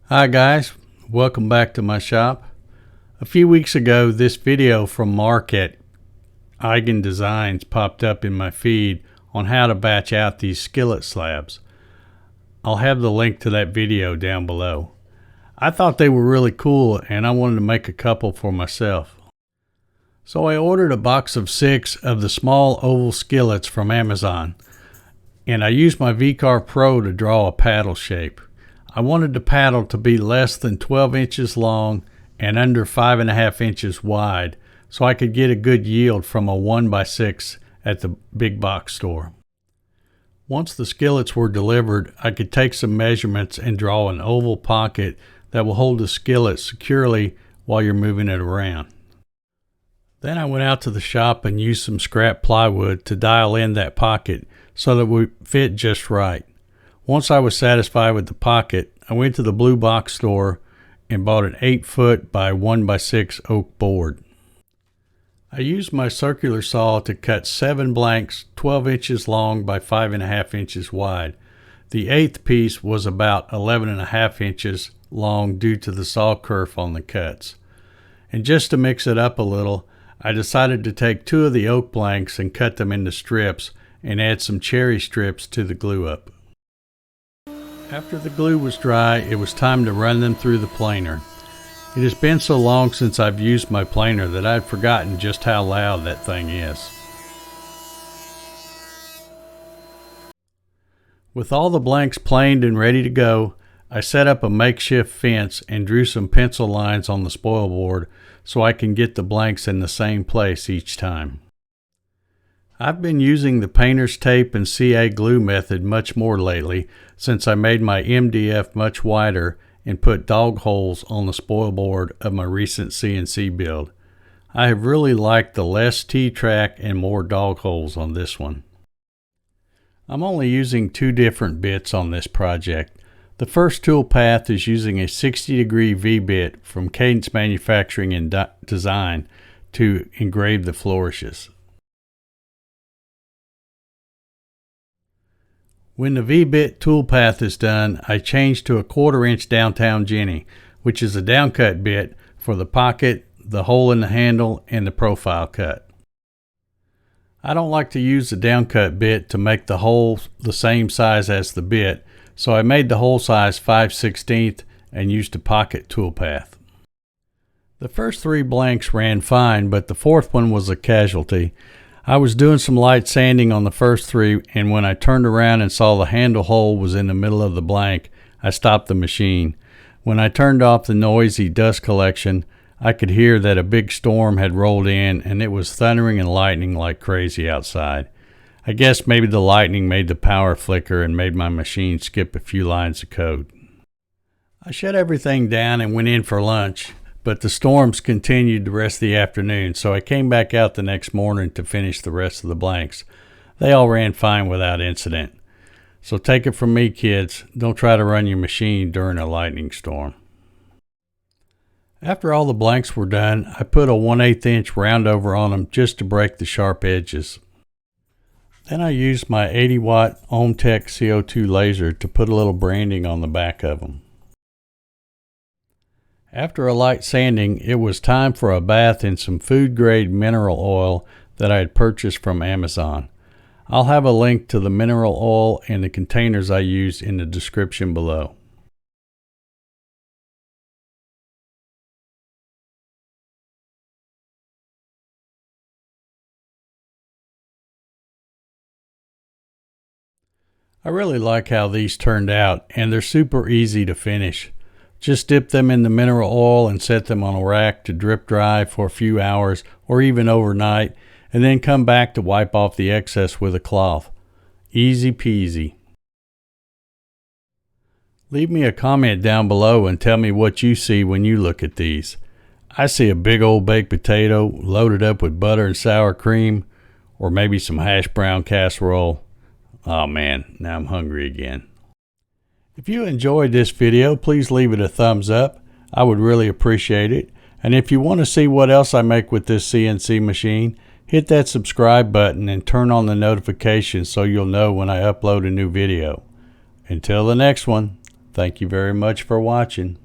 Hi guys, welcome back to my shop. A few weeks ago, this video from Mark at Eigen Designs popped up in my feed on how to batch out these skillet slabs. I'll have the link to that video down below. I thought they were really cool and I wanted to make a couple for myself. So I ordered a box of 6 of the small oval skillets from Amazon, and I used my VCarve Pro to draw a paddle shape. I wanted the paddle to be less than 12 inches long and under 5.5 inches wide so I could get a good yield from a 1x6 at the big box store. Once the skillets were delivered, I could take some measurements and draw an oval pocket that will hold the skillet securely while you're moving it around. Then I went out to the shop and used some scrap plywood to dial in that pocket so that it would fit just right. Once I was satisfied with the pocket, I went to the blue box store and bought an 8-foot by 1x6 oak board. I used my circular saw to cut 7 blanks 12 inches long by 5.5 inches wide. The 8th piece was about 11.5 inches long due to the saw kerf on the cuts. And just to mix it up a little, I decided to take 2 of the oak blanks and cut them into strips and add some cherry strips to the glue up. After the glue was dry, it was time to run them through the planer. It has been so long since I've used my planer that I'd forgotten just how loud that thing is. With all the blanks planed and ready to go, I set up a makeshift fence and drew some pencil lines on the spoil board so I can get the blanks in the same place each time. I've been using the painter's tape and CA glue method much more lately since I made my MDF much wider and put dog holes on the spoil board of my recent CNC build. I have really liked the less T-track and more dog holes on this one. I'm only using 2 different bits on this project. The first tool path is using a 60-degree V-bit from Cadence Manufacturing and Design to engrave the flourishes. When the V-bit toolpath is done, I change to a 1/4 inch downtown Jenny, which is a downcut bit for the pocket, the hole in the handle, and the profile cut. I don't like to use the downcut bit to make the hole the same size as the bit, so I made the hole size 5/16 and used a pocket toolpath. The first 3 blanks ran fine, but the 4th one was a casualty. I was doing some light sanding on the first 3, and when I turned around and saw the handle hole was in the middle of the blank, I stopped the machine. When I turned off the noisy dust collection, I could hear that a big storm had rolled in and it was thundering and lightning like crazy outside. I guess maybe the lightning made the power flicker and made my machine skip a few lines of code. I shut everything down and went in for lunch. But the storms continued the rest of the afternoon, so I came back out the next morning to finish the rest of the blanks. They all ran fine without incident. So take it from me, kids, don't try to run your machine during a lightning storm. After all the blanks were done, I put a 1/8 inch round over on them just to break the sharp edges. Then I used my 80-watt OhmTech CO2 laser to put a little branding on the back of them. After a light sanding, it was time for a bath in some food-grade mineral oil that I had purchased from Amazon. I'll have a link to the mineral oil and the containers I used in the description below. I really like how these turned out, and they're super easy to finish. Just dip them in the mineral oil and set them on a rack to drip dry for a few hours or even overnight, and then come back to wipe off the excess with a cloth. Easy peasy. Leave me a comment down below and tell me what you see when you look at these. I see a big old baked potato loaded up with butter and sour cream, or maybe some hash brown casserole. Oh man, now I'm hungry again. If you enjoyed this video, please leave it a thumbs up. I would really appreciate it. And if you want to see what else I make with this CNC machine, hit that subscribe button and turn on the notifications so you'll know when I upload a new video. Until the next one, Thank you very much for watching.